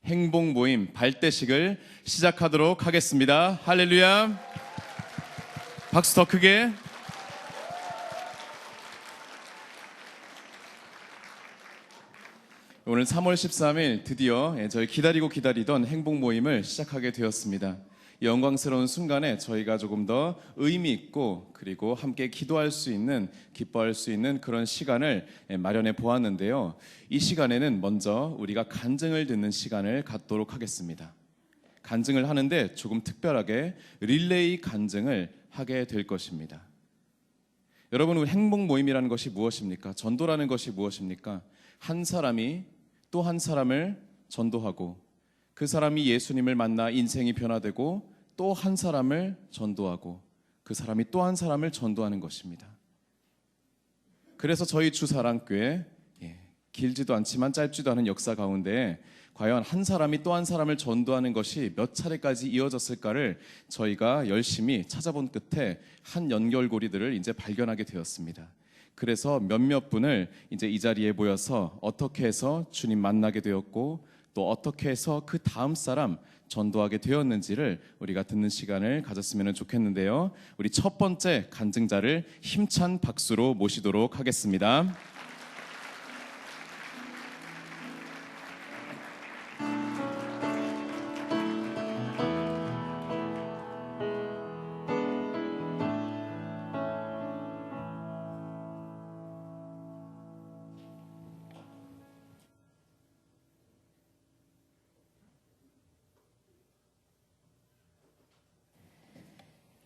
행복 모임 발대식을 시작하도록 하겠습니다. 할렐루야. 박수 더 크게. 오늘 3월 13일 드디어 저희 기다리던 행복 모임을 시작하게 되었습니다. 이 영광스러운 순간에 저희가 조금 더 의미 있고 그리고 함께 기도할 수 있는, 기뻐할 수 있는 그런 시간을 마련해 보았는데요. 이 시간에는 먼저 우리가 간증을 듣는 시간을 갖도록 하겠습니다. 간증을 하는데 조금 특별하게 릴레이 간증을 하게 될 것입니다. 여러분, 우리 행복 모임이라는 것이 무엇입니까? 전도라는 것이 무엇입니까? 한 사람이 또 한 사람을 전도하고 그 사람이 예수님을 만나 인생이 변화되고 또 한 사람을 전도하고 그 사람이 또 한 사람을 전도하는 것입니다. 그래서 저희 주사랑교회 길지도 않지만 짧지도 않은 역사 가운데 과연 한 사람이 또 한 사람을 전도하는 것이 몇 차례까지 이어졌을까를 저희가 열심히 찾아본 끝에 한 연결고리들을 이제 발견하게 되었습니다. 그래서 몇몇 분을 이제 이 자리에 모여서 어떻게 해서 주님 만나게 되었고 또 어떻게 해서 그 다음 사람 전도하게 되었는지를 우리가 듣는 시간을 가졌으면 좋겠는데요. 우리 첫 번째 간증자를 힘찬 박수로 모시도록 하겠습니다.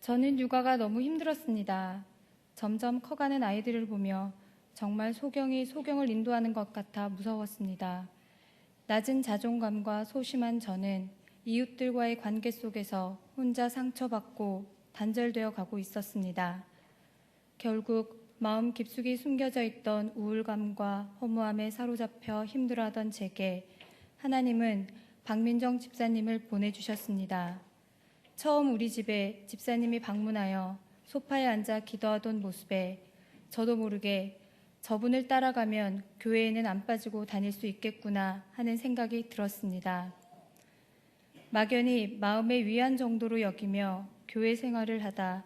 저는 육아가 너무 힘들었습니다. 점점 커가는 아이들을 보며 정말 소경이 소경을 인도하는 것 같아 무서웠습니다. 낮은 자존감과 소심한 저는 이웃들과의 관계 속에서 혼자 상처받고 단절되어 가고 있었습니다. 결국 마음 깊숙이 숨겨져 있던 우울감과 허무함에 사로잡혀 힘들어하던 제게 하나님은 박민정 집사님을 보내주셨습니다. 처음 우리 집에 집사님이 방문하여 소파에 앉아 기도하던 모습에 저도 모르게 저분을 따라가면 교회에는 안 빠지고 다닐 수 있겠구나 하는 생각이 들었습니다. 막연히 마음의 위안 정도로 여기며 교회 생활을 하다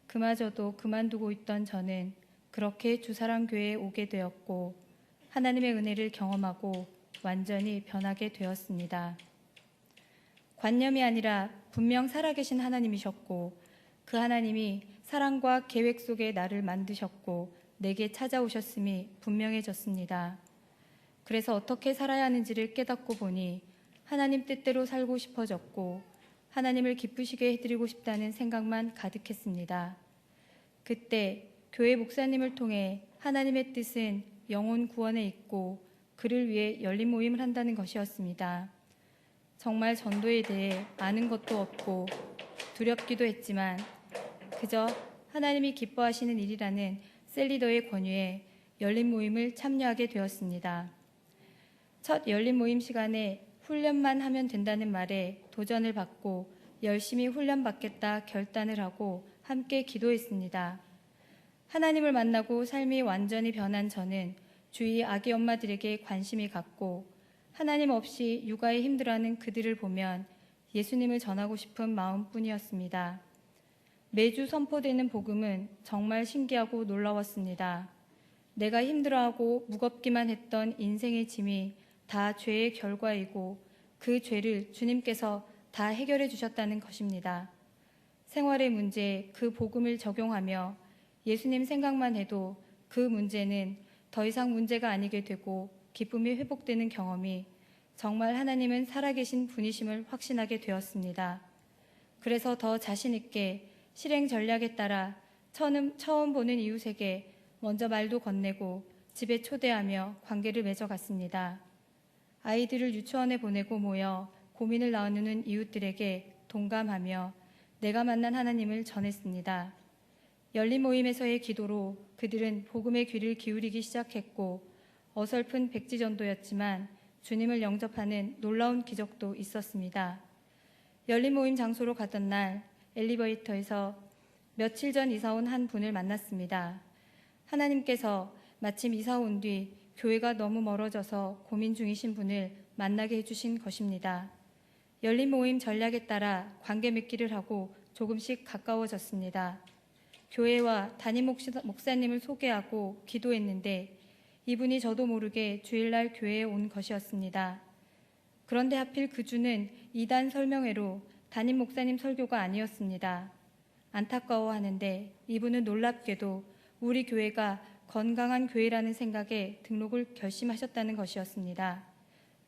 그마저도 그만두고 있던 저는 그렇게 주사랑교회에 오게 되었고 하나님의 은혜를 경험하고 완전히 변하게 되었습니다. 관념이 아니라 분명 살아계신 하나님이셨고 그 하나님이 사랑과 계획 속에 나를 만드셨고 내게 찾아오셨음이 분명해졌습니다. 그래서 어떻게 살아야 하는지를 깨닫고 보니 하나님 뜻대로 살고 싶어졌고 하나님을 기쁘시게 해드리고 싶다는 생각만 가득했습니다. 그때 교회 목사님을 통해 하나님의 뜻은 영혼 구원에 있고 그를 위해 열린 모임을 한다는 것이었습니다. 정말 전도에 대해 아는 것도 없고 두렵기도 했지만 그저 하나님이 기뻐하시는 일이라는 셀리더의 권유에 열린 모임을 참여하게 되었습니다. 첫 열린 모임 시간에 훈련만 하면 된다는 말에 도전을 받고 열심히 훈련받겠다 결단을 하고 함께 기도했습니다. 하나님을 만나고 삶이 완전히 변한 저는 주위 아기 엄마들에게 관심이 갔고 하나님 없이 육아에 힘들어하는 그들을 보면 예수님을 전하고 싶은 마음뿐이었습니다. 매주 선포되는 복음은 정말 신기하고 놀라웠습니다. 내가 힘들어하고 무겁기만 했던 인생의 짐이 다 죄의 결과이고 그 죄를 주님께서 다 해결해 주셨다는 것입니다. 생활의 문제에 그 복음을 적용하며 예수님 생각만 해도 그 문제는 더 이상 문제가 아니게 되고 기쁨이 회복되는 경험이 정말 하나님은 살아계신 분이심을 확신하게 되었습니다. 그래서 더 자신 있게 실행 전략에 따라 처음 보는 이웃에게 먼저 말도 건네고 집에 초대하며 관계를 맺어갔습니다. 아이들을 유치원에 보내고 모여 고민을 나누는 이웃들에게 동감하며 내가 만난 하나님을 전했습니다. 열린 모임에서의 기도로 그들은 복음의 귀를 기울이기 시작했고 어설픈 백지전도였지만 주님을 영접하는 놀라운 기적도 있었습니다. 열린 모임 장소로 가던 날 엘리베이터에서 며칠 전 이사 온 한 분을 만났습니다. 하나님께서 마침 이사 온 뒤 교회가 너무 멀어져서 고민 중이신 분을 만나게 해주신 것입니다. 열린 모임 전략에 따라 관계 맺기를 하고 조금씩 가까워졌습니다. 교회와 담임 목사님을 소개하고 기도했는데 이분이 저도 모르게 주일날 교회에 온 것이었습니다. 그런데 하필 그 주는 이단 설명회로 담임 목사님 설교가 아니었습니다. 안타까워하는데 이분은 놀랍게도 우리 교회가 건강한 교회라는 생각에 등록을 결심하셨다는 것이었습니다.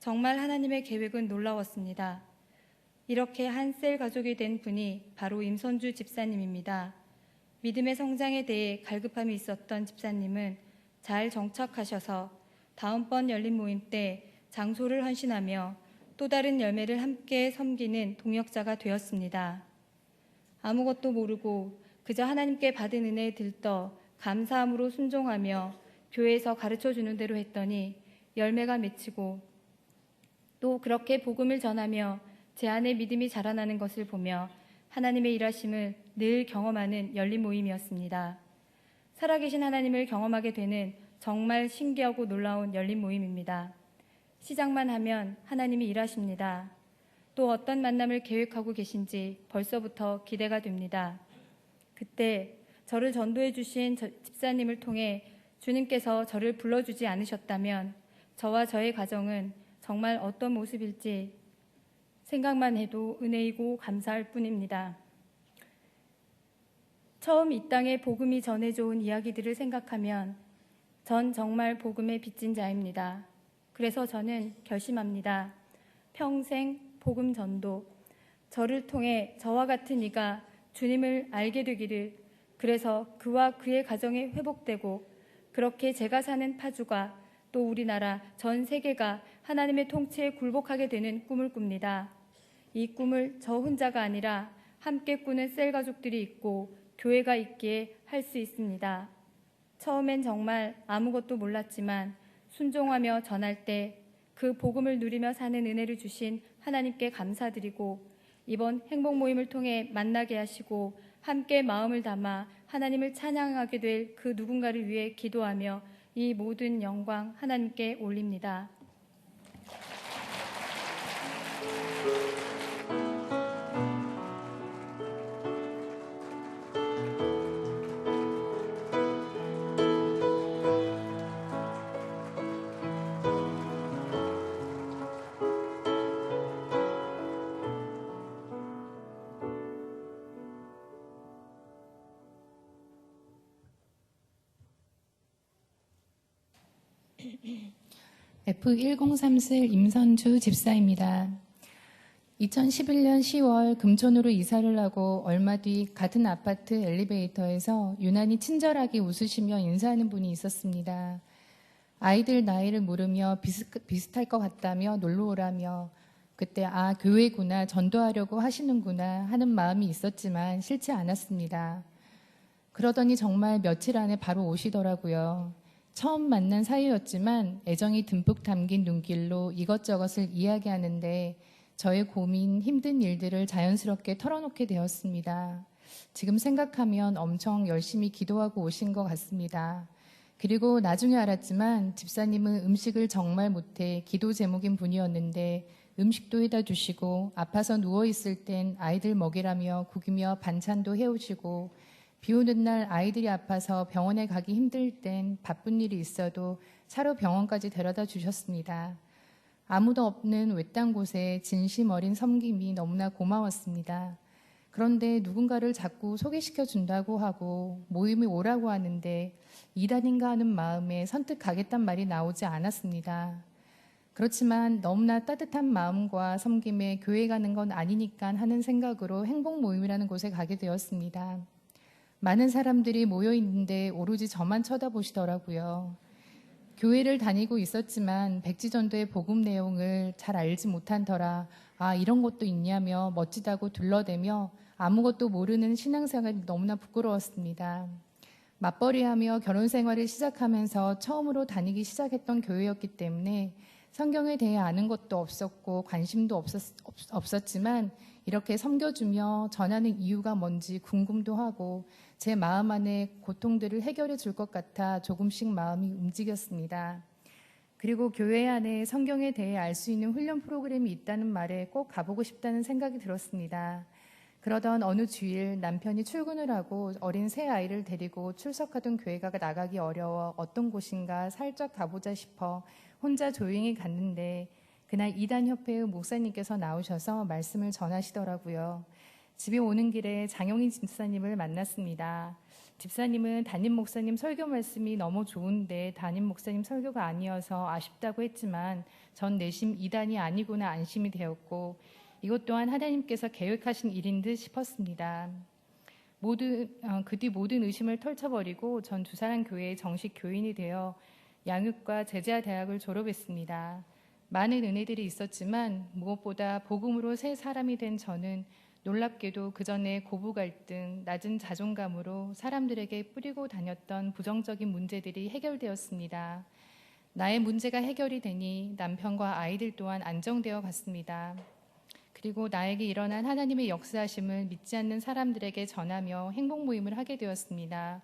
정말 하나님의 계획은 놀라웠습니다. 이렇게 한 셀 가족이 된 분이 바로 임선주 집사님입니다. 믿음의 성장에 대해 갈급함이 있었던 집사님은 잘 정착하셔서 다음번 열린 모임 때 장소를 헌신하며 또 다른 열매를 함께 섬기는 동역자가 되었습니다. 아무것도 모르고 그저 하나님께 받은 은혜에 들떠 감사함으로 순종하며 교회에서 가르쳐주는 대로 했더니 열매가 맺히고 또 그렇게 복음을 전하며 제 안에 믿음이 자라나는 것을 보며 하나님의 일하심을 늘 경험하는 열린 모임이었습니다. 살아계신 하나님을 경험하게 되는 정말 신기하고 놀라운 열린 모임입니다. 시작만 하면 하나님이 일하십니다. 또 어떤 만남을 계획하고 계신지 벌써부터 기대가 됩니다. 그때 저를 전도해 주신 집사님을 통해 주님께서 저를 불러주지 않으셨다면 저와 저의 가정은 정말 어떤 모습일지 생각만 해도 은혜이고 감사할 뿐입니다. 처음 이 땅에 복음이 전해져 온 이야기들을 생각하면 전 정말 복음에 빚진 자입니다. 그래서 저는 결심합니다. 평생 복음 전도, 저를 통해 저와 같은 이가 주님을 알게 되기를, 그래서 그와 그의 가정이 회복되고 그렇게 제가 사는 파주가 또 우리나라 전 세계가 하나님의 통치에 굴복하게 되는 꿈을 꿉니다. 이 꿈을 저 혼자가 아니라 함께 꾸는 셀 가족들이 있고 교회가 있기에 할 수 있습니다. 처음엔 정말 아무것도 몰랐지만 순종하며 전할 때 그 복음을 누리며 사는 은혜를 주신 하나님께 감사드리고 이번 행복 모임을 통해 만나게 하시고 함께 마음을 담아 하나님을 찬양하게 될 그 누군가를 위해 기도하며 이 모든 영광 하나님께 올립니다. F1037 임선주 집사입니다. 2011년 10월 금천으로 이사를 하고 얼마 뒤 같은 아파트 엘리베이터에서 유난히 친절하게 웃으시며 인사하는 분이 있었습니다. 아이들 나이를 물으며 비슷할 것 같다며 놀러 오라며 그때 교회구나, 전도하려고 하시는구나 하는 마음이 있었지만 싫지 않았습니다. 그러더니 정말 며칠 안에 바로 오시더라고요. 처음 만난 사이였지만 애정이 듬뿍 담긴 눈길로 이것저것을 이야기하는데 저의 고민, 힘든 일들을 자연스럽게 털어놓게 되었습니다. 지금 생각하면 엄청 열심히 기도하고 오신 것 같습니다. 그리고 나중에 알았지만 집사님은 음식을 정말 못해 기도 제목인 분이었는데 음식도 해다 주시고 아파서 누워있을 땐 아이들 먹이라며 국이며 반찬도 해오시고 비 오는 날 아이들이 아파서 병원에 가기 힘들 땐 바쁜 일이 있어도 차로 병원까지 데려다 주셨습니다. 아무도 없는 외딴 곳에 진심 어린 섬김이 너무나 고마웠습니다. 그런데 누군가를 자꾸 소개시켜 준다고 하고 모임에 오라고 하는데 이단인가 하는 마음에 선뜻 가겠단 말이 나오지 않았습니다. 그렇지만 너무나 따뜻한 마음과 섬김에 교회 가는 건 아니니까 하는 생각으로 행복 모임이라는 곳에 가게 되었습니다. 많은 사람들이 모여 있는데 오로지 저만 쳐다보시더라고요. 교회를 다니고 있었지만 백지전도의 복음 내용을 잘 알지 못한 터라 이런 것도 있냐며 멋지다고 둘러대며 아무것도 모르는 신앙생활이 너무나 부끄러웠습니다. 맞벌이하며 결혼 생활을 시작하면서 처음으로 다니기 시작했던 교회였기 때문에 성경에 대해 아는 것도 없었고 관심도 없었지만 이렇게 섬겨주며 전하는 이유가 뭔지 궁금도 하고 제 마음 안에 고통들을 해결해 줄 것 같아 조금씩 마음이 움직였습니다. 그리고 교회 안에 성경에 대해 알 수 있는 훈련 프로그램이 있다는 말에 꼭 가보고 싶다는 생각이 들었습니다. 그러던 어느 주일 남편이 출근을 하고 어린 새 아이를 데리고 출석하던 교회가 나가기 어려워 어떤 곳인가 살짝 가보자 싶어 혼자 조용히 갔는데 그날 이단협회의 목사님께서 나오셔서 말씀을 전하시더라고요. 집에 오는 길에 장영희 집사님을 만났습니다. 집사님은 담임 목사님 설교 말씀이 너무 좋은데 담임 목사님 설교가 아니어서 아쉽다고 했지만 전 내심 이단이 아니구나 안심이 되었고 이것 또한 하나님께서 계획하신 일인 듯 싶었습니다. 그 뒤 모든 의심을 털쳐버리고 전 두사람 교회의 정식 교인이 되어 양육과 제자 대학을 졸업했습니다. 많은 은혜들이 있었지만 무엇보다 복음으로 새 사람이 된 저는 놀랍게도 그 전에 고부 갈등, 낮은 자존감으로 사람들에게 뿌리고 다녔던 부정적인 문제들이 해결되었습니다. 나의 문제가 해결이 되니 남편과 아이들 또한 안정되어 갔습니다. 그리고 나에게 일어난 하나님의 역사하심을 믿지 않는 사람들에게 전하며 행복 모임을 하게 되었습니다.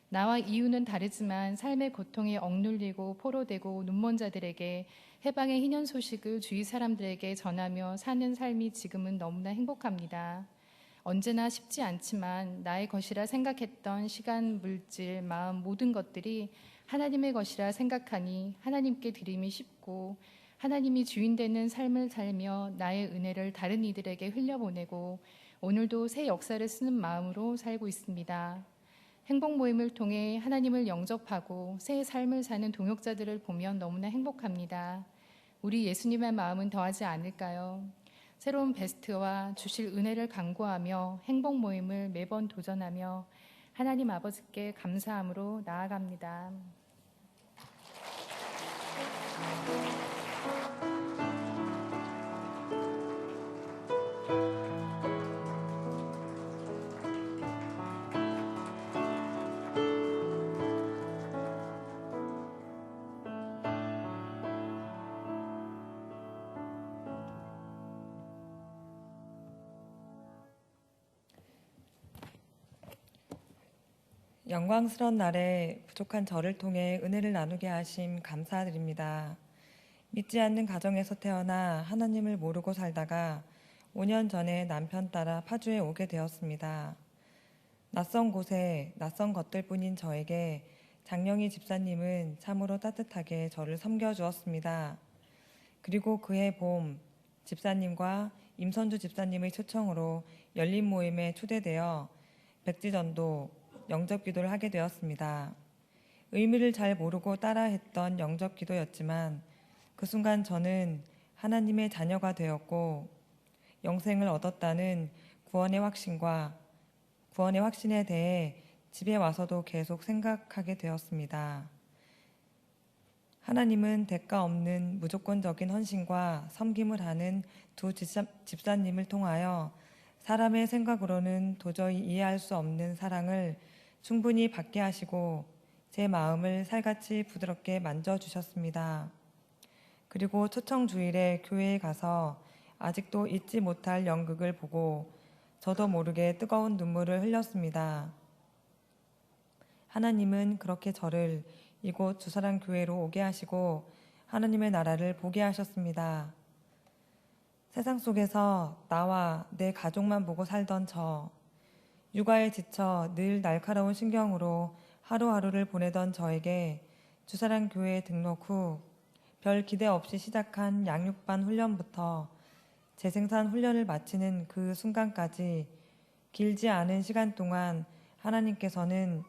나와 이유는 다르지만 삶의 고통에 억눌리고 포로되고 눈먼 자들에게 해방의 희년 소식을 주위 사람들에게 전하며 사는 삶이 지금은 너무나 행복합니다. 언제나 쉽지 않지만 나의 것이라 생각했던 시간, 물질, 마음 모든 것들이 하나님의 것이라 생각하니 하나님께 드림이 쉽고 하나님이 주인 되는 삶을 살며 나의 은혜를 다른 이들에게 흘려보내고 오늘도 새 역사를 쓰는 마음으로 살고 있습니다. 행복 모임을 통해 하나님을 영접하고 새 삶을 사는 동역자들을 보면 너무나 행복합니다. 우리 예수님의 마음은 더하지 않을까요? 새로운 베스트와 주실 은혜를 간구하며 행복 모임을 매번 도전하며 하나님 아버지께 감사함으로 나아갑니다. 영광스러운 날에 부족한 저를 통해 은혜를 나누게 하심 감사드립니다. 믿지 않는 가정에서 태어나 하나님을 모르고 살다가 5년 전에 남편 따라 파주에 오게 되었습니다. 낯선 곳에 낯선 것들뿐인 저에게 장영희 집사님은 참으로 따뜻하게 저를 섬겨주었습니다. 그리고 그해 봄 집사님과 임선주 집사님의 초청으로 열린 모임에 초대되어 백지전도 영접 기도를 하게 되었습니다. 의미를 잘 모르고 따라했던 영접 기도였지만 그 순간 저는 하나님의 자녀가 되었고 영생을 얻었다는 구원의 확신에 대해 집에 와서도 계속 생각하게 되었습니다. 하나님은 대가 없는 무조건적인 헌신과 섬김을 하는 두 집사님을 통하여 사람의 생각으로는 도저히 이해할 수 없는 사랑을 충분히 받게 하시고 제 마음을 살같이 부드럽게 만져주셨습니다. 그리고 초청 주일에 교회에 가서 아직도 잊지 못할 연극을 보고 저도 모르게 뜨거운 눈물을 흘렸습니다. 하나님은 그렇게 저를 이곳 주사랑 교회로 오게 하시고 하나님의 나라를 보게 하셨습니다. 세상 속에서 나와 내 가족만 보고 살던 저, 육아에 지쳐 늘 날카로운 신경으로 하루하루를 보내던 저에게 주사랑 교회에 등록 후 별 기대 없이 시작한 양육반 훈련부터 재생산 훈련을 마치는 그 순간까지 길지 않은 시간 동안 하나님께서는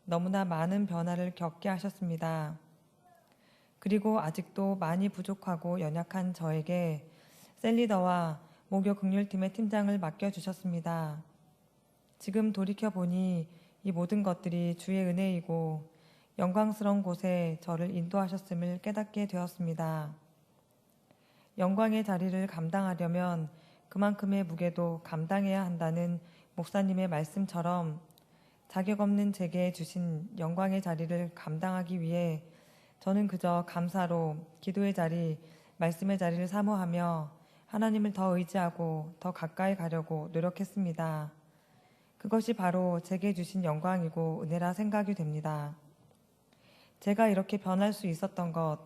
너무나 많은 변화를 겪게 하셨습니다. 그리고 아직도 많이 부족하고 연약한 저에게 셀리더와 목요 긍휼팀의 팀장을 맡겨주셨습니다. 지금 돌이켜보니 이 모든 것들이 주의 은혜이고 영광스러운 곳에 저를 인도하셨음을 깨닫게 되었습니다. 영광의 자리를 감당하려면 그만큼의 무게도 감당해야 한다는 목사님의 말씀처럼 자격 없는 제게 주신 영광의 자리를 감당하기 위해 저는 그저 감사로 기도의 자리, 말씀의 자리를 사모하며 하나님을 더 의지하고 더 가까이 가려고 노력했습니다. 그것이 바로 제게 주신 영광이고 은혜라 생각이 됩니다. 제가 이렇게 변할 수 있었던 것,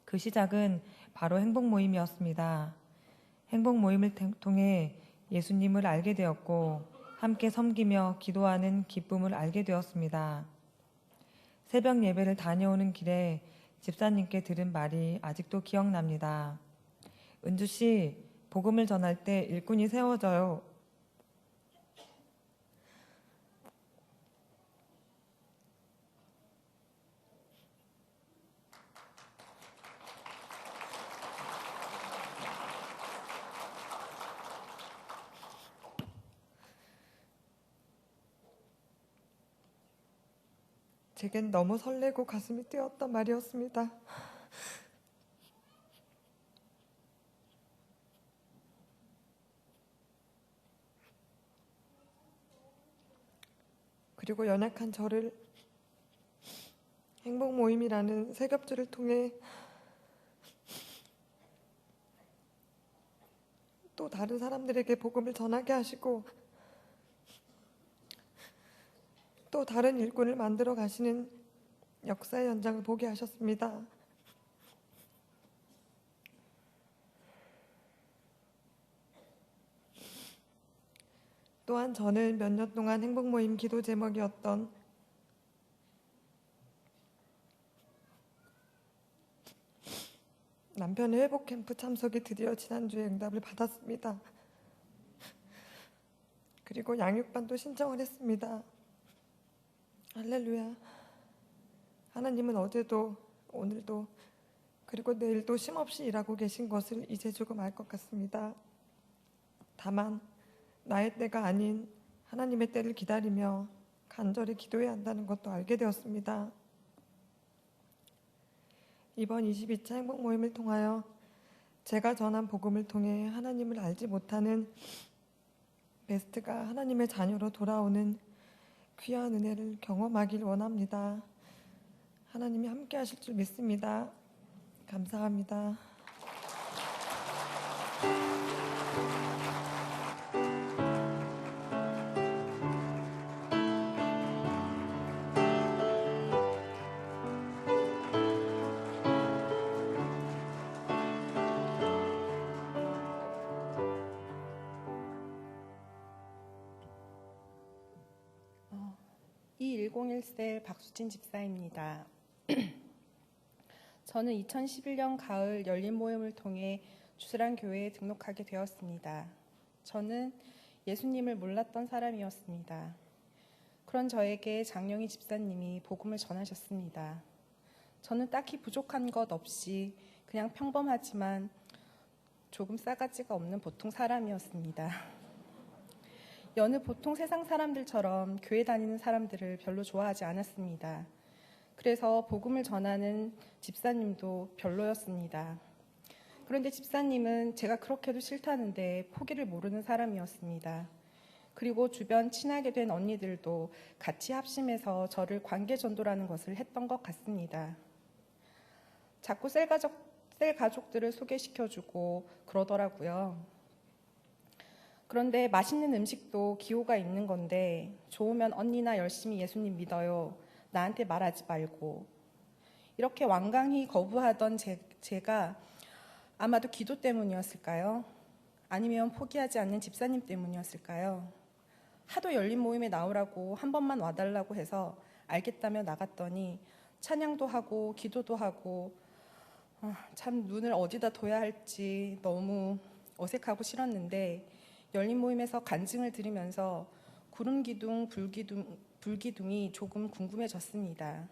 그 시작은 바로 행복 모임이었습니다. 행복 모임을 통해 예수님을 알게 되었고 함께 섬기며 기도하는 기쁨을 알게 되었습니다. 새벽 예배를 다녀오는 길에 집사님께 들은 말이 아직도 기억납니다. 은주 씨, 복음을 전할 때 일꾼이 세워져요. 제겐 너무 설레고 가슴이 뛰었던 말이었습니다. 그리고 연약한 저를 행복 모임이라는 새 겹줄을 통해 또 다른 사람들에게 복음을 전하게 하시고 또 다른 일꾼을 만들어 가시는 역사의 연장을 보게 하셨습니다. 또한 저는 몇 년 동안 행복 모임 기도 제목이었던 남편의 회복 캠프 참석이 드디어 지난주에 응답을 받았습니다. 그리고 양육반도 신청을 했습니다. 할렐루야. 하나님은 어제도 오늘도 그리고 내일도 쉼없이 일하고 계신 것을 이제 조금 알 것 같습니다. 다만 나의 때가 아닌 하나님의 때를 기다리며 간절히 기도해야 한다는 것도 알게 되었습니다. 이번 22차 행복 모임을 통하여 제가 전한 복음을 통해 하나님을 알지 못하는 베스트가 하나님의 자녀로 돌아오는 귀한 은혜를 경험하길 원합니다. 하나님이 함께 하실 줄 믿습니다. 감사합니다. E101셀 박수진 집사입니다. 저는 2011년 가을 열린 모임을 통해 주스란 교회에 등록하게 되었습니다. 저는 예수님을 몰랐던 사람이었습니다. 그런 저에게 장영희 집사님이 복음을 전하셨습니다. 저는 딱히 부족한 것 없이 그냥 평범하지만 조금 싸가지가 없는 보통 사람이었습니다. 여느 보통 세상 사람들처럼 교회 다니는 사람들을 별로 좋아하지 않았습니다. 그래서 복음을 전하는 집사님도 별로였습니다. 그런데 집사님은 제가 그렇게도 싫다는데 포기를 모르는 사람이었습니다. 그리고 주변 친하게 된 언니들도 같이 합심해서 저를 관계 전도라는 것을 했던 것 같습니다. 자꾸 셀 가족들을 소개시켜주고 그러더라고요. 그런데 맛있는 음식도 기호가 있는 건데 좋으면 언니나 열심히 예수님 믿어요. 나한테 말하지 말고. 이렇게 완강히 거부하던 제가 아마도 기도 때문이었을까요? 아니면 포기하지 않는 집사님 때문이었을까요? 하도 열린 모임에 나오라고 한 번만 와달라고 해서 알겠다며 나갔더니 찬양도 하고 기도도 하고 참 눈을 어디다 둬야 할지 너무 어색하고 싫었는데 열린 모임에서 간증을 들으면서 구름기둥, 불기둥이 조금 궁금해졌습니다.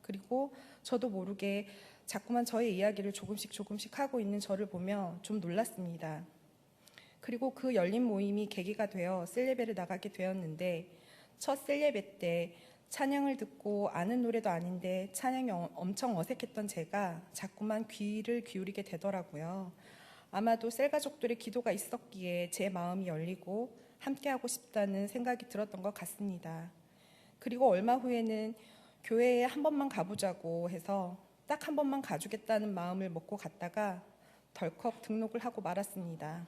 그리고 저도 모르게 자꾸만 저의 이야기를 조금씩 하고 있는 저를 보며 좀 놀랐습니다. 그리고 그 열린 모임이 계기가 되어 셀예배를 나가게 되었는데 첫 셀예배 때 찬양을 듣고 아는 노래도 아닌데 찬양이 엄청 어색했던 제가 자꾸만 귀를 기울이게 되더라고요. 아마도 셀 가족들의 기도가 있었기에 제 마음이 열리고 함께하고 싶다는 생각이 들었던 것 같습니다. 그리고 얼마 후에는 교회에 한 번만 가보자고 해서 딱 한 번만 가주겠다는 마음을 먹고 갔다가 덜컥 등록을 하고 말았습니다.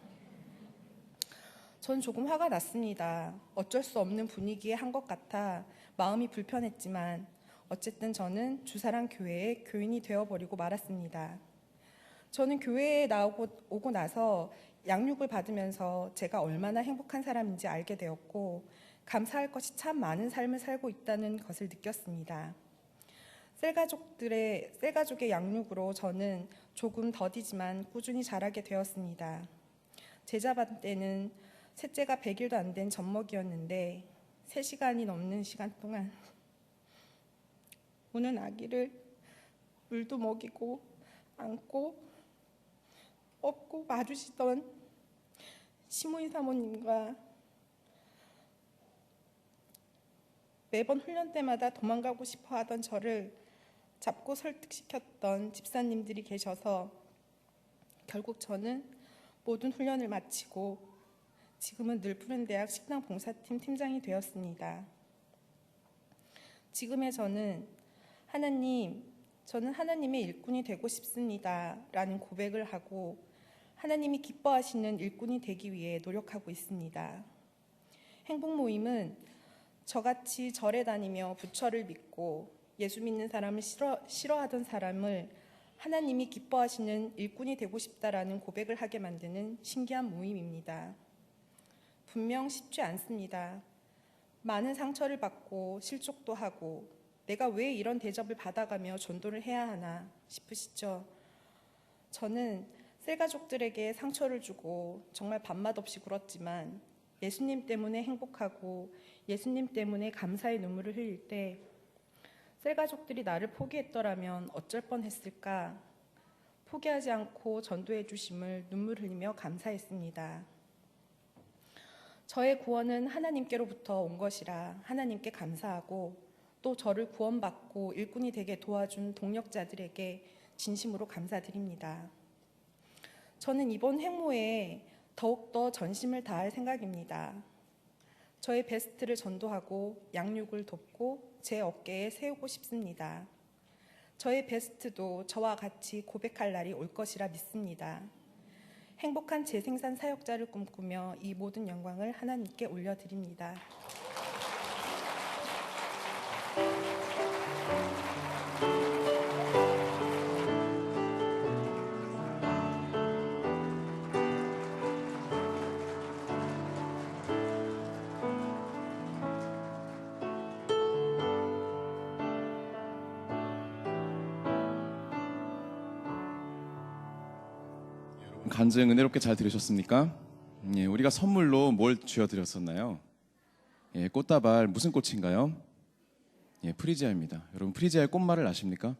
전 조금 화가 났습니다. 어쩔 수 없는 분위기에 한 것 같아 마음이 불편했지만 어쨌든 저는 주사랑 교회의 교인이 되어버리고 말았습니다. 저는 교회에 오고 나서 양육을 받으면서 제가 얼마나 행복한 사람인지 알게 되었고 감사할 것이 참 많은 삶을 살고 있다는 것을 느꼈습니다. 셀가족의 양육으로 저는 조금 더디지만 꾸준히 자라게 되었습니다. 제자반 때는 셋째가 100일도 안 된 젖먹이였는데 3시간이 넘는 시간 동안 우는 아기를 물도 먹이고 안고 업고 봐주시던 시모인 사모님과 매번 훈련 때마다 도망가고 싶어 하던 저를 잡고 설득시켰던 집사님들이 계셔서 결국 저는 모든 훈련을 마치고 지금은 늘푸른대학 식당 봉사팀 팀장이 되었습니다. 지금의 저는 저는 하나님의 일꾼이 되고 싶습니다 라는 고백을 하고 하나님이 기뻐하시는 일꾼이 되기 위해 노력하고 있습니다. 행복모임은 저같이 절에 다니며 부처를 믿고 예수 믿는 사람을 싫어하던 사람을 하나님이 기뻐하시는 일꾼이 되고 싶다라는 고백을 하게 만드는 신기한 모임입니다. 분명 쉽지 않습니다. 많은 상처를 받고 실족도 하고 내가 왜 이런 대접을 받아가며 전도를 해야 하나 싶으시죠? 저는 셀가족들에게 상처를 주고 정말 밥맛 없이 굴었지만 예수님 때문에 행복하고 예수님 때문에 감사의 눈물을 흘릴 때 셀가족들이 나를 포기했더라면 어쩔 뻔했을까? 포기하지 않고 전도해 주심을 눈물 흘리며 감사했습니다. 저의 구원은 하나님께로부터 온 것이라 하나님께 감사하고 또 저를 구원받고 일꾼이 되게 도와준 동력자들에게 진심으로 감사드립니다. 저는 이번 행모에 더욱더 전심을 다할 생각입니다. 저의 베스트를 전도하고 양육을 돕고 제 어깨에 세우고 싶습니다. 저의 베스트도 저와 같이 고백할 날이 올 것이라 믿습니다. 행복한 재생산 사역자를 꿈꾸며 이 모든 영광을 하나님께 올려드립니다. 간증 은혜롭게 잘 들으셨습니까? 예, 우리가 선물로 뭘 쥐어드렸었나요? 예, 꽃다발 무슨 꽃인가요? 예, 프리지아입니다. 여러분 프리지아의 꽃말을 아십니까?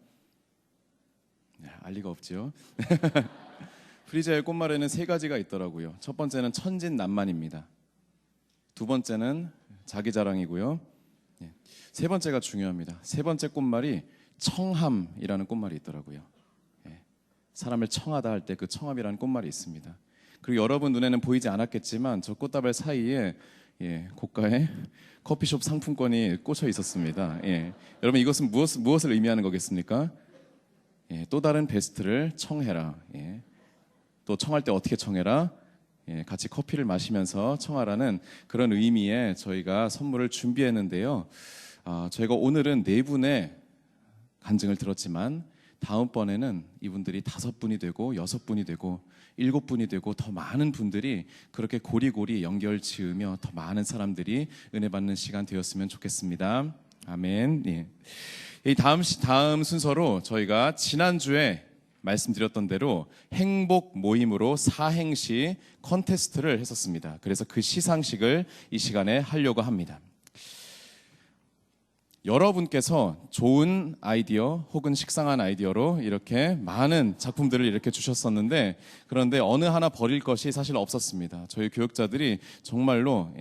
예, 알 리가 없지요. 프리지아의 꽃말에는 3가지가 있더라고요. 첫 번째는 천진난만입니다. 두 번째는 자기자랑이고요. 예, 세 번째가 중요합니다. 세 번째 꽃말이 청함이라는 꽃말이 있더라고요. 사람을 청하다 할 때 그 청함이라는 꽃말이 있습니다. 그리고 여러분 눈에는 보이지 않았겠지만 저 꽃다발 사이에 고가의 커피숍 상품권이 꽂혀 있었습니다. 여러분 이것은 무엇을 의미하는 거겠습니까? 또 다른 베스트를 청해라. 또 청할 때 어떻게 청해라? 같이 커피를 마시면서 청하라는 그런 의미의 저희가 선물을 준비했는데요. 저희가 오늘은 4분의 간증을 들었지만 다음번에는 이분들이 5분이 되고 6분이 되고 7분이 되고 더 많은 분들이 그렇게 고리고리 연결 지으며 더 많은 사람들이 은혜 받는 시간 되었으면 좋겠습니다. 아멘. 이 다음 순서로 저희가 지난주에 말씀드렸던 대로 행복 모임으로 사행시 컨테스트를 했었습니다. 그래서 그 시상식을 이 시간에 하려고 합니다. 여러분께서 좋은 아이디어 혹은 식상한 아이디어로 이렇게 많은 작품들을 이렇게 주셨었는데 그런데 어느 하나 버릴 것이 사실 없었습니다. 저희 교육자들이 정말로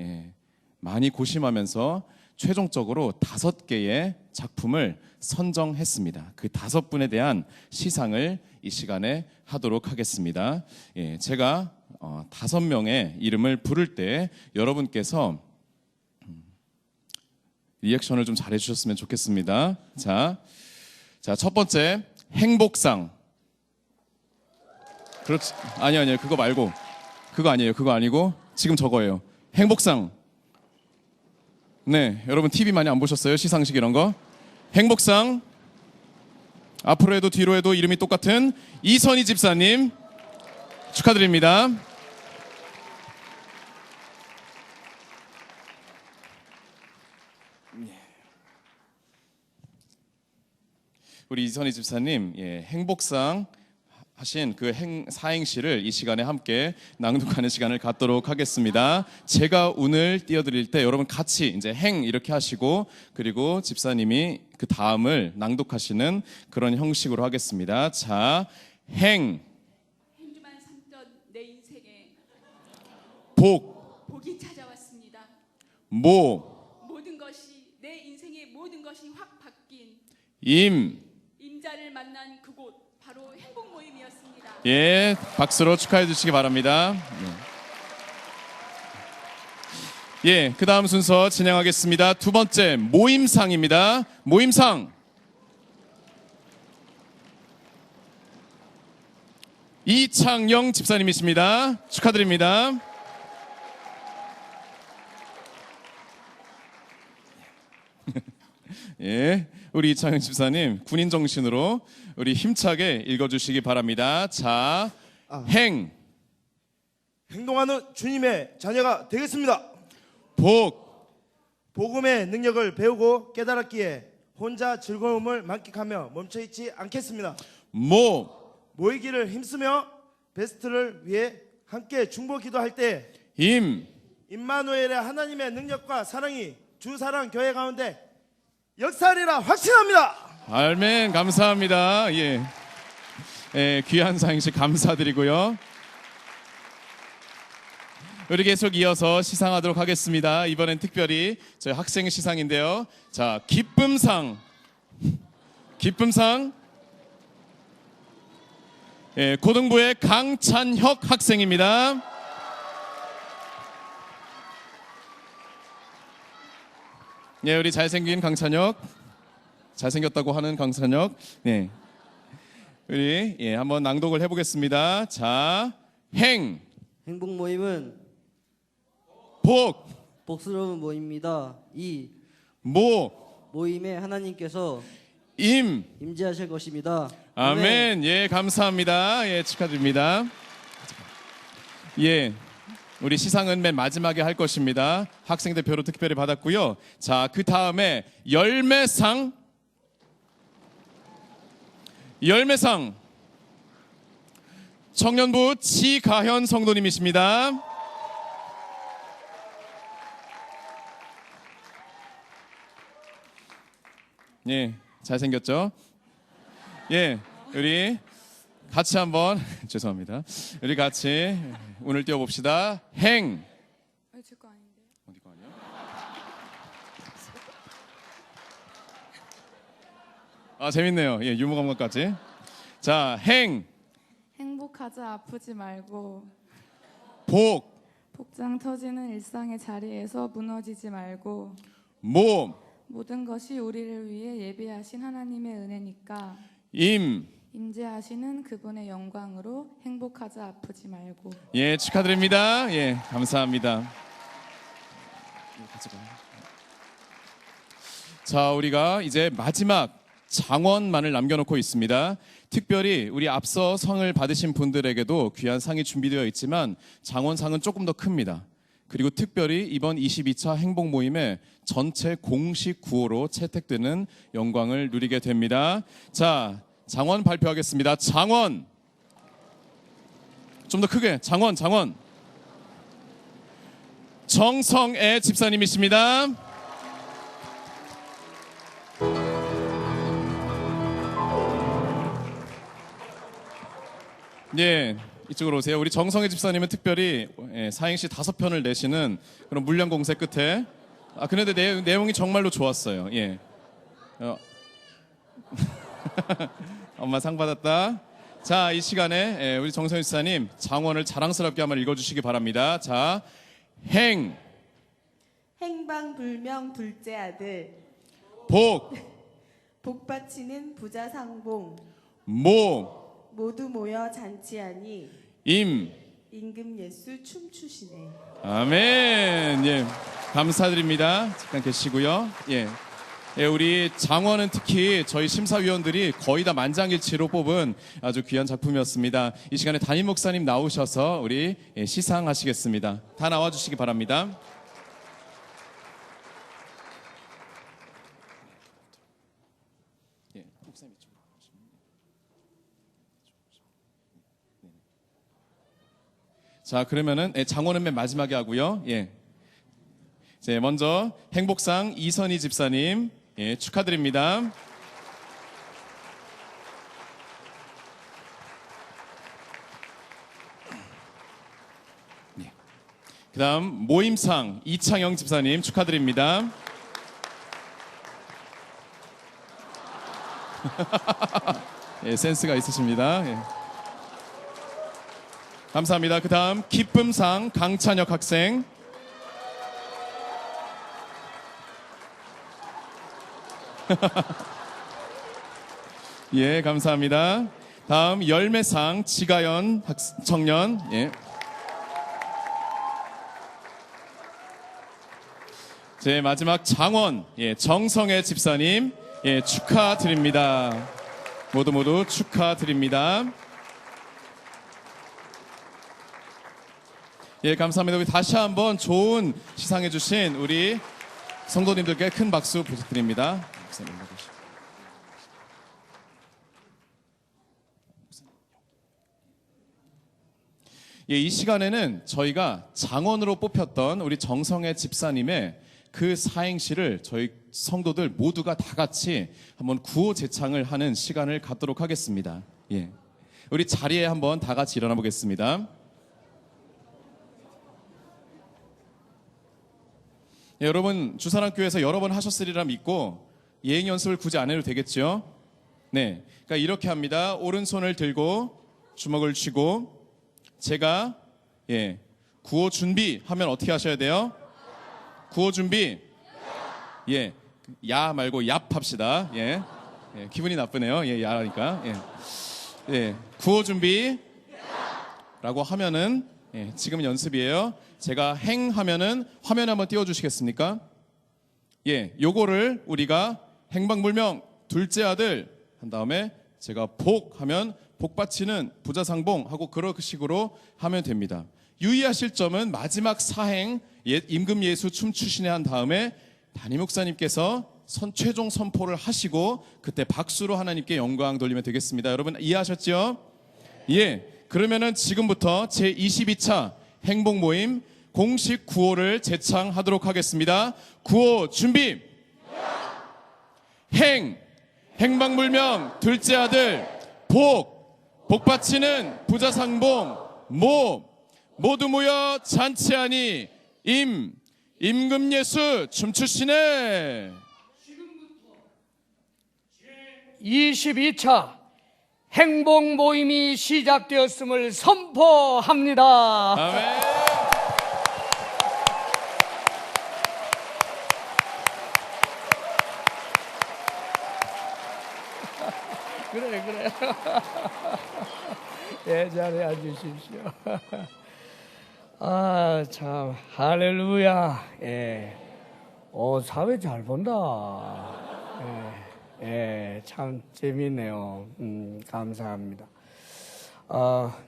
많이 고심하면서 최종적으로 5개의 작품을 선정했습니다. 그 5분에 대한 시상을 이 시간에 하도록 하겠습니다. 제가 5명의 이름을 부를 때 여러분께서 리액션을 좀 잘해 주셨으면 좋겠습니다. 자, 첫 번째 행복상. 그렇지. 아니요. 그거 말고. 그거 아니에요. 그거 아니고 지금 저거예요. 행복상. 네, 여러분 TV 많이 안 보셨어요? 시상식 이런 거. 행복상 앞으로 해도 뒤로 해도 이름이 똑같은 이선희 집사님 축하드립니다. 우리 이선희 집사님, 행복상 하신 그 사행시를 이 시간에 함께 낭독하는 시간을 갖도록 하겠습니다. 제가 운을 띄워드릴 때 여러분 같이 이제 행 이렇게 하시고, 그리고 집사님이 그 다음을 낭독하시는 그런 형식으로 하겠습니다. 자, 행, 행주만 삼던 내 인생에 복이 찾아왔습니다. 모든 것이 내 인생의 모든 것이 확 바뀐 임자를 만난 그곳 바로 행복 모임이었습니다. 예, 박수로 축하해 주시기 바랍니다. 예, 그 다음 순서 진행하겠습니다. 두 번째 모임상입니다. 모임상 이창영 집사님이십니다. 축하드립니다. 예, 우리 이창영 집사님 군인 정신으로 우리 힘차게 읽어주시기 바랍니다. 자, 행동하는 주님의 자녀가 되겠습니다. 복음의 능력을 배우고 깨달았기에 혼자 즐거움을 만끽하며 멈춰있지 않겠습니다. 모이기를 힘쓰며 베스트를 위해 함께 중보 기도할 때 임마누엘의 하나님의 능력과 사랑이 주사랑 교회 가운데 역사하리라 확신합니다. 아멘. 감사합니다. 예, 귀한 사행시 감사드리고요. 우리 계속 이어서 시상하도록 하겠습니다. 이번엔 특별히 저희 학생 시상인데요. 자, 기쁨상 고등부의 강찬혁 학생입니다. 예, 우리 잘생긴 강찬혁, 잘생겼다고 하는 강찬혁. 네, 우리 한번 낭독을 해보겠습니다. 자, 행복 모임은 복스러운 모임입니다. 모임에 하나님께서 임재하실 것입니다. 아멘. 예, 감사합니다. 예, 축하드립니다. 예, 우리 시상은 맨 마지막에 할 것입니다. 학생 대표로 특별히 받았고요. 자, 그 다음에 열매상 청년부 지가현 성도님이십니다. 예, 잘생겼죠? 예, 우리 같이 한번 죄송합니다. 우리 같이 운을 띄워봅시다. 제 거 아닌데. 어디 거 아니야? 아, 재밌네요. 예, 유머 감각까지. 자, 행복하자 아프지 말고 복장 터지는 일상의 자리에서 무너지지 말고 모든 것이 우리를 위해 예비하신 하나님의 은혜니까 임재하시는 그분의 영광으로 행복하자 아프지 말고. 예, 축하드립니다. 예, 감사합니다. 자, 우리가 이제 마지막 장원만을 남겨놓고 있습니다. 특별히 우리 앞서 상을 받으신 분들에게도 귀한 상이 준비되어 있지만 장원상은 조금 더 큽니다. 그리고 특별히 이번 22차 행복 모임에 전체 공식 구호로 채택되는 영광을 누리게 됩니다. 자, 장원 발표하겠습니다. 장원, 좀 더 크게. 장원. 정성애 집사님이십니다. 예, 이쪽으로 오세요. 우리 정성애 집사님은 특별히 사행시 5편을 내시는 그런 물량 공세 끝에, 그런데 내용이 정말로 좋았어요. 예. 엄마 상 받았다. 자, 이 시간에 우리 정성애 집사님 장원을 자랑스럽게 한번 읽어주시기 바랍니다. 자, 행방불명 둘째 아들 복 바치는 부자 상봉 모두 모여 잔치하니 임금 예수 춤추시네. 아멘. 예, 감사드립니다. 잠깐 계시고요. 예, 예, 우리 장원은 특히 저희 심사위원들이 거의 다 만장일치로 뽑은 아주 귀한 작품이었습니다. 이 시간에 담임 목사님 나오셔서 우리 시상하시겠습니다. 다 나와주시기 바랍니다. 예, 목사님 이쪽으로. 자, 그러면은 장원은 맨 마지막에 하고요. 예. 네, 먼저 행복상 이선희 집사님 축하드립니다. 네. 그다음 모임상 이창영 집사님 축하드립니다. 예, 센스가 있으십니다. 예. 감사합니다. 그다음 기쁨상 강찬혁 학생. 예, 감사합니다. 다음 열매상 지가연 청년. 예. 제 마지막 장원 정성애 집사님 축하드립니다. 모두 축하드립니다. 예, 감사합니다. 우리 다시 한번 좋은 시상해 주신 우리 성도님들께 큰 박수 부탁드립니다. 예, 이 시간에는 저희가 장원으로 뽑혔던 우리 정성애 집사님의 그 사행시를 저희 성도들 모두가 다 같이 한번 구호 제창을 하는 시간을 갖도록 하겠습니다. 예, 우리 자리에 한번 다 같이 일어나 보겠습니다. 예, 여러분 주사랑교회에서 여러 번 하셨으리라 믿고 예행 연습을 굳이 안 해도 되겠죠? 네, 그러니까 이렇게 합니다. 오른손을 들고 주먹을 쥐고 제가 구호 준비하면 어떻게 하셔야 돼요? 구호 준비. 예, 야 말고 얍 합시다. 예, 기분이 나쁘네요. 예, 야라니까. 예, 구호 준비라고 하면은 지금 연습이에요. 제가 행 하면은 화면에 한번 띄워주시겠습니까? 예, 요거를 우리가 행방불명 둘째 아들 한 다음에 제가 복 하면 복받치는 부자상봉 하고 그런 식으로 하면 됩니다. 유의하실 점은 마지막 사행 임금 예수 춤추시네 한 다음에 담임 목사님께서 최종 선포를 하시고 그때 박수로 하나님께 영광 돌리면 되겠습니다. 여러분 이해하셨죠? 예, 그러면은 지금부터 제22차 행복 모임 공식 구호를 제창하도록 하겠습니다. 구호 준비. 행방불명 둘째 아들 복받치는 부자상봉 모두 모여 잔치하니 임금 예수 춤추시네. 22차 행복 모임이 시작되었음을 선포합니다. 아멘. 그래. 예, 자리에 앉으십시오. 아, 참, 할렐루야. 예. 사회 잘 본다. 참 재밌네요. 감사합니다.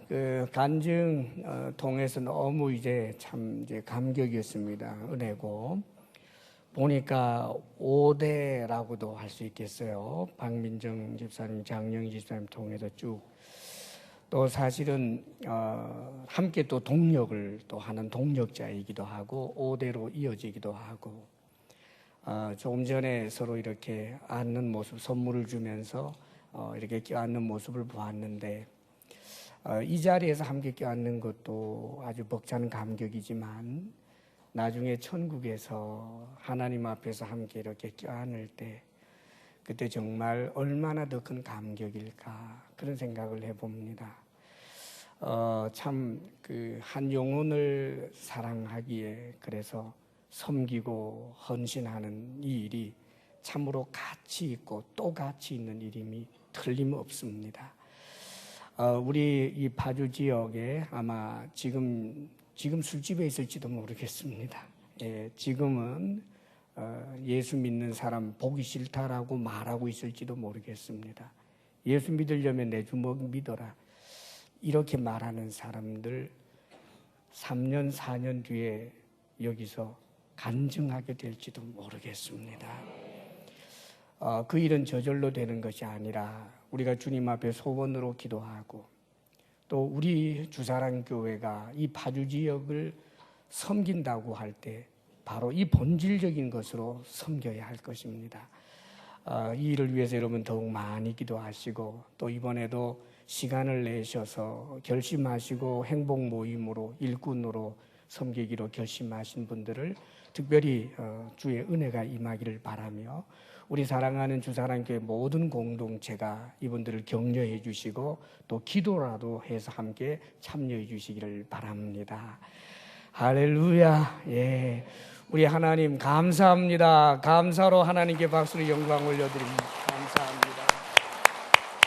그 간증 통해서 너무 이제 감격이었습니다. 은혜고. 보니까 5대라고도 할 수 있겠어요. 박민정 집사님, 장영희 집사님 통해서 쭉. 또 사실은 함께 또 동력을 또 하는 동력자이기도 하고 5대로 이어지기도 하고 조금 전에 서로 이렇게 앉는 모습, 선물을 주면서 이렇게 껴안는 모습을 보았는데 이 자리에서 함께 껴안는 것도 아주 벅찬 감격이지만 나중에 천국에서 하나님 앞에서 함께 이렇게 껴안을 때 그때 정말 얼마나 더 큰 감격일까 그런 생각을 해봅니다. 참 그 한 영혼을 사랑하기에 그래서 섬기고 헌신하는 이 일이 참으로 가치 있고 또 가치 있는 일임이 틀림없습니다. 우리 이 파주 지역에 아마 지금 술집에 있을지도 모르겠습니다. 예, 지금은 예수 믿는 사람 보기 싫다라고 말하고 있을지도 모르겠습니다. 예수 믿으려면 내 주먹 믿어라. 이렇게 말하는 사람들 3년, 4년 뒤에 여기서 간증하게 될지도 모르겠습니다. 그 일은 저절로 되는 것이 아니라 우리가 주님 앞에 소원으로 기도하고 또 우리 주사랑교회가 이 파주 지역을 섬긴다고 할 때 바로 이 본질적인 것으로 섬겨야 할 것입니다. 이 일을 위해서 여러분 더욱 많이 기도하시고 또 이번에도 시간을 내셔서 결심하시고 행복 모임으로 일꾼으로 섬기기로 결심하신 분들을 특별히 주의 은혜가 임하기를 바라며 우리 사랑하는 주사랑교회 모든 공동체가 이분들을 격려해 주시고 또 기도라도 해서 함께 참여해 주시기를 바랍니다. 할렐루야. 예. 우리 하나님 감사합니다. 감사로 하나님께 박수로 영광 올려드립니다.